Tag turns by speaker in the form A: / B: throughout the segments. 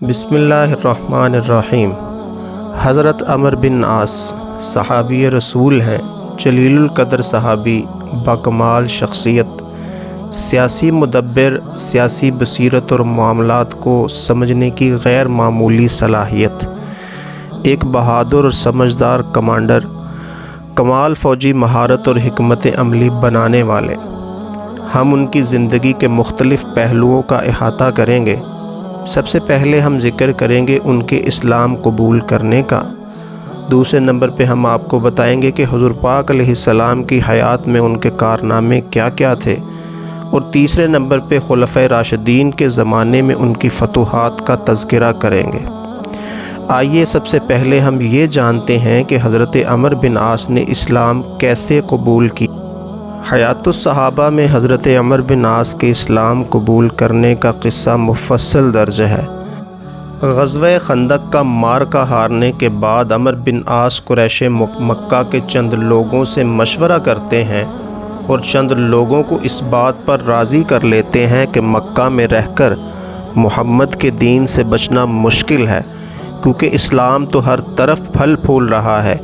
A: بسم اللہ الرحمن الرحیم۔ حضرت عمر بن عاص صحابی رسول ہیں، جلیل القدر صحابی، باکمال شخصیت، سیاسی مدبر، سیاسی بصیرت اور معاملات کو سمجھنے کی غیر معمولی صلاحیت، ایک بہادر اور سمجھدار کمانڈر، کمال فوجی مہارت اور حکمت عملی بنانے والے۔ ہم ان کی زندگی کے مختلف پہلوؤں کا احاطہ کریں گے۔ سب سے پہلے ہم ذکر کریں گے ان کے اسلام قبول کرنے کا۔ دوسرے نمبر پہ ہم آپ کو بتائیں گے کہ حضور پاک علیہ السلام کی حیات میں ان کے کارنامے کیا کیا تھے، اور تیسرے نمبر پہ خلفائے راشدین کے زمانے میں ان کی فتوحات کا تذکرہ کریں گے۔ آئیے سب سے پہلے ہم یہ جانتے ہیں کہ حضرت عمر بن عاص نے اسلام کیسے قبول کی۔ حیات الصحابہ میں حضرت عمر بن عاص کے اسلام قبول کرنے کا قصہ مفصل درج ہے۔ غزوہ خندق کا معرکہ ہارنے کے بعد عمر بن عاص قریش مکہ کے چند لوگوں سے مشورہ کرتے ہیں اور چند لوگوں کو اس بات پر راضی کر لیتے ہیں کہ مکہ میں رہ کر محمد کے دین سے بچنا مشکل ہے، کیونکہ اسلام تو ہر طرف پھل پھول رہا ہے۔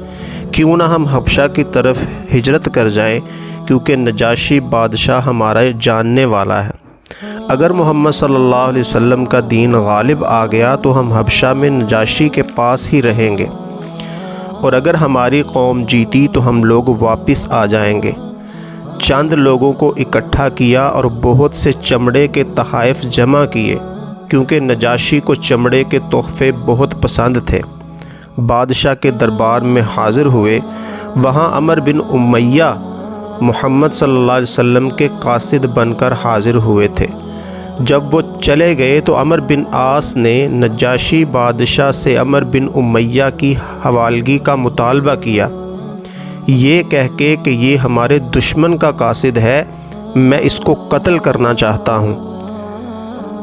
A: کیوں نہ ہم حبشہ کی طرف ہجرت کر جائیں، کیونکہ نجاشی بادشاہ ہمارا جاننے والا ہے۔ اگر محمد صلی اللہ علیہ وسلم کا دین غالب آ گیا تو ہم حبشہ میں نجاشی کے پاس ہی رہیں گے، اور اگر ہماری قوم جیتی تو ہم لوگ واپس آ جائیں گے۔ چند لوگوں کو اکٹھا کیا اور بہت سے چمڑے کے تحائف جمع کیے، کیونکہ نجاشی کو چمڑے کے تحفے بہت پسند تھے۔ بادشاہ کے دربار میں حاضر ہوئے۔ وہاں عمر بن امیہ محمد صلی اللہ علیہ وسلم کے قاصد بن کر حاضر ہوئے تھے۔ جب وہ چلے گئے تو عمر بن عاص نے نجاشی بادشاہ سے عمر بن امیہ کی حوالگی کا مطالبہ کیا، یہ کہہ کے کہ یہ ہمارے دشمن کا قاصد ہے، میں اس کو قتل کرنا چاہتا ہوں۔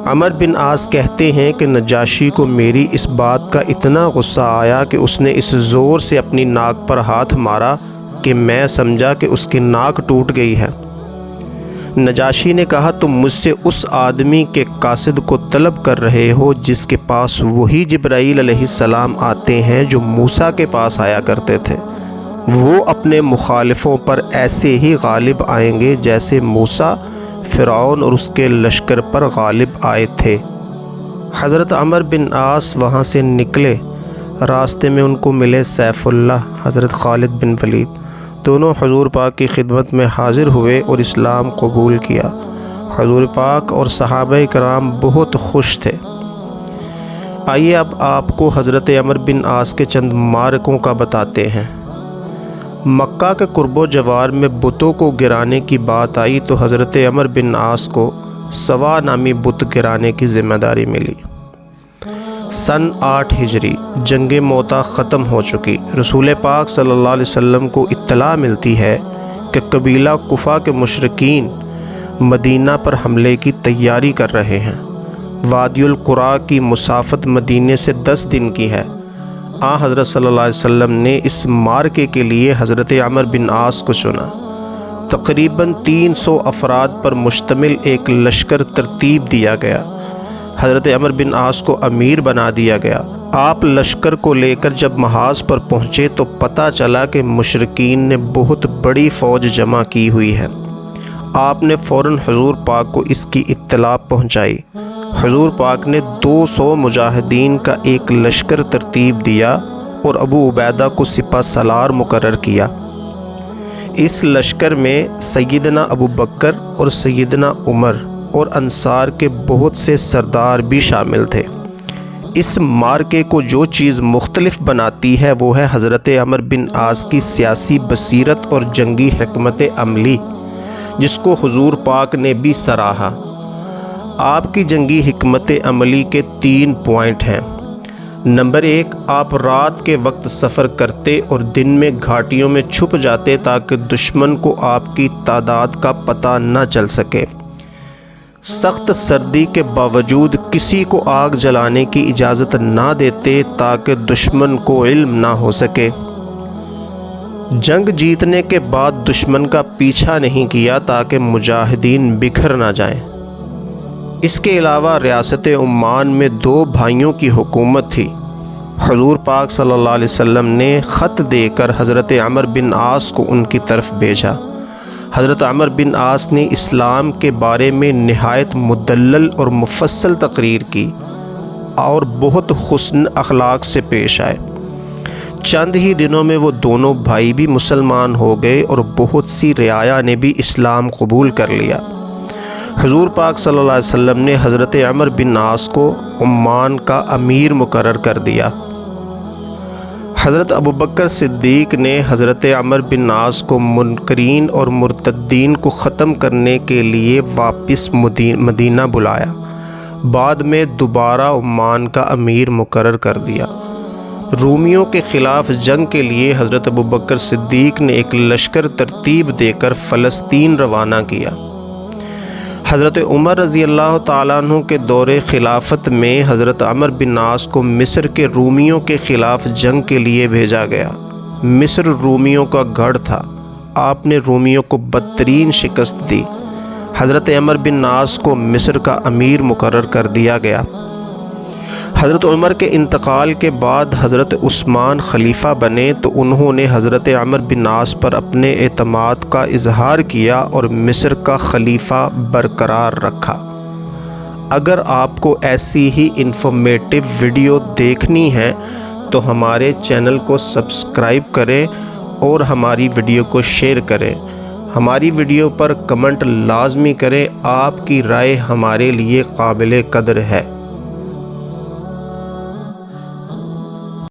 A: عمر بن عاص کہتے ہیں کہ نجاشی کو میری اس بات کا اتنا غصہ آیا کہ اس نے اس زور سے اپنی ناک پر ہاتھ مارا کہ میں سمجھا کہ اس کی ناک ٹوٹ گئی ہے۔ نجاشی نے کہا، تم مجھ سے اس آدمی کے قاصد کو طلب کر رہے ہو جس کے پاس وہی جبرائیل علیہ السلام آتے ہیں جو موسیٰ کے پاس آیا کرتے تھے۔ وہ اپنے مخالفوں پر ایسے ہی غالب آئیں گے جیسے موسیٰ فرعون اور اس کے لشکر پر غالب آئے تھے۔ حضرت عمر بن عاص وہاں سے نکلے۔ راستے میں ان کو ملے سیف اللہ حضرت خالد بن ولید، دونوں حضور پاک کی خدمت میں حاضر ہوئے اور اسلام قبول کیا۔ حضور پاک اور صحابہ کرام بہت خوش تھے۔ آئیے اب آپ کو حضرت عمر بن عاص کے چند معرکوں کا بتاتے ہیں۔ مکہ کے قرب و جوار میں بتوں کو گرانے کی بات آئی تو حضرت عمر بن عاص کو سوا نامی بت گرانے کی ذمہ داری ملی۔ سن 8 ہجری جنگ موتا ختم ہو چکی۔ رسول پاک صلی اللہ علیہ وسلم کو اطلاع ملتی ہے کہ قبیلہ کفا کے مشرکین مدینہ پر حملے کی تیاری کر رہے ہیں۔ وادی القرا کی مسافت مدینے سے 10 دن کی ہے۔ حضرت صلی اللہ علیہ وسلم نے اس معرکے کے لیے حضرت عمر بن عاص کو چنا۔ تقریباً 300 افراد پر مشتمل ایک لشکر ترتیب دیا گیا۔ حضرت عمر بن عاص کو امیر بنا دیا گیا۔ آپ لشکر کو لے کر جب محاذ پر پہنچے تو پتہ چلا کہ مشرکین نے بہت بڑی فوج جمع کی ہوئی ہے۔ آپ نے فوراً حضور پاک کو اس کی اطلاع پہنچائی۔ حضور پاک نے 200 مجاہدین کا ایک لشکر ترتیب دیا اور ابو عبیدہ کو سپہ سالار مقرر کیا۔ اس لشکر میں سیدنا ابو بکر اور سیدنا عمر اور انصار کے بہت سے سردار بھی شامل تھے۔ اس معرکے کو جو چیز مختلف بناتی ہے وہ ہے حضرت عمر بن عاص کی سیاسی بصیرت اور جنگی حکمت عملی، جس کو حضور پاک نے بھی سراہا۔ آپ کی جنگی حکمت عملی کے 3 پوائنٹ ہیں۔ نمبر 1، آپ رات کے وقت سفر کرتے اور دن میں گھاٹیوں میں چھپ جاتے تاکہ دشمن کو آپ کی تعداد کا پتہ نہ چل سکے۔ سخت سردی کے باوجود کسی کو آگ جلانے کی اجازت نہ دیتے تاکہ دشمن کو علم نہ ہو سکے۔ جنگ جیتنے کے بعد دشمن کا پیچھا نہیں کیا تاکہ مجاہدین بکھر نہ جائیں۔ اس کے علاوہ ریاست عمان میں 2 بھائیوں کی حکومت تھی۔ حضور پاک صلی اللہ علیہ وسلم نے خط دے کر حضرت عمر بن عاص کو ان کی طرف بھیجا۔ حضرت عمر بن عاص نے اسلام کے بارے میں نہایت مدلل اور مفصل تقریر کی اور بہت حسن اخلاق سے پیش آئے۔ چند ہی دنوں میں وہ دونوں بھائی بھی مسلمان ہو گئے اور بہت سی رعایا نے بھی اسلام قبول کر لیا۔ حضور پاک صلی اللہ علیہ وسلم نے حضرت عمر بن عاص کو عمان کا امیر مقرر کر دیا۔ حضرت ابوبکر صدیق نے حضرت عمر بن عاص کو منکرین اور مرتدین کو ختم کرنے کے لیے واپس مدینہ بلایا۔ بعد میں دوبارہ عمان کا امیر مقرر کر دیا۔ رومیوں کے خلاف جنگ کے لیے حضرت ابوبکر صدیق نے ایک لشکر ترتیب دے کر فلسطین روانہ کیا۔ حضرت عمر رضی اللہ تعالیٰ عنہ کے دور خلافت میں حضرت عمر بن عاص کو مصر کے رومیوں کے خلاف جنگ کے لیے بھیجا گیا۔ مصر رومیوں کا گڑھ تھا۔ آپ نے رومیوں کو بدترین شکست دی۔ حضرت عمر بن عاص کو مصر کا امیر مقرر کر دیا گیا۔ حضرت عمر کے انتقال کے بعد حضرت عثمان خلیفہ بنے تو انہوں نے حضرت عمر بن عاص پر اپنے اعتماد کا اظہار کیا اور مصر کا خلیفہ برقرار رکھا۔ اگر آپ کو ایسی ہی انفارمیٹیو ویڈیو دیکھنی ہے تو ہمارے چینل کو سبسکرائب کریں اور ہماری ویڈیو کو شیئر کریں۔ ہماری ویڈیو پر کمنٹ لازمی کریں، آپ کی رائے ہمارے لیے قابل قدر ہے۔